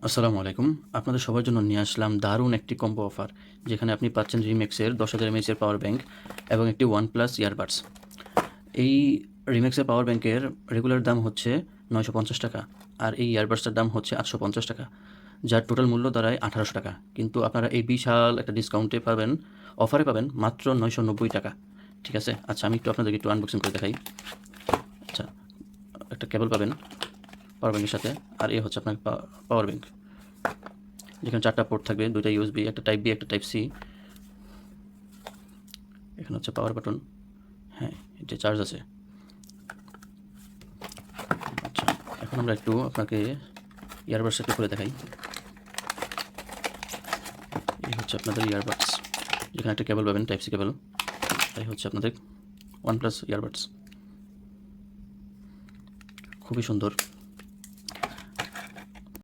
আসসালামু আলাইকুম। আপনাদের সবার জন্য নিয়ে আসলাম দারুণ একটি কম্বো অফার। যেখানে আপনি পাচ্ছেন রিমেক্সের ১০,০০০ এমএএইচ এর পাওয়ার ব্যাংক এবং একটি OnePlus ইয়ারবাডস। এই রিমেক্সের পাওয়ার ব্যাংকের রেগুলার দাম হচ্ছে ৳৯৫০, আর এই ইয়ারবাডসটার দাম হচ্ছে ৳৮৫০, যার টোটাল মূল্য দাঁড়ায় ৳১৮০০। কিন্তু আপনারা এই বিশাল একটা ডিসকাউন্টে পাবেন, অফারে পাবেন মাত্র ৳৯৯০। ঠিক আছে? আচ্ছা, আমি আপনাদেরকে একটু আনবক্সিং করে দেখাই। আচ্ছা, একটা কেবল পাবেন পাওয়ার ব্যাংকের সাথে, আর এই হচ্ছে আপনার পাওয়ার ব্যাংক। যেখানে ৪টা পোর্ট থাকবে, ২টা ইউএসবি, একটা টাইপ বি, একটা টাইপ সি। এখানে হচ্ছে পাওয়ার বাটন। হ্যাঁ, এটা চার্জ আছে। আচ্ছা, এখন আমরা একটু আপনাকে ইয়ারবাডস একটু খুলে দেখাই। এই হচ্ছে আপনাদের ইয়ারবাডস, যেখানে একটা কেবল পাবেন, টাইপ সি কেবল। এই হচ্ছে আপনাদের OnePlus ইয়ারবাডস। খুবই সুন্দর।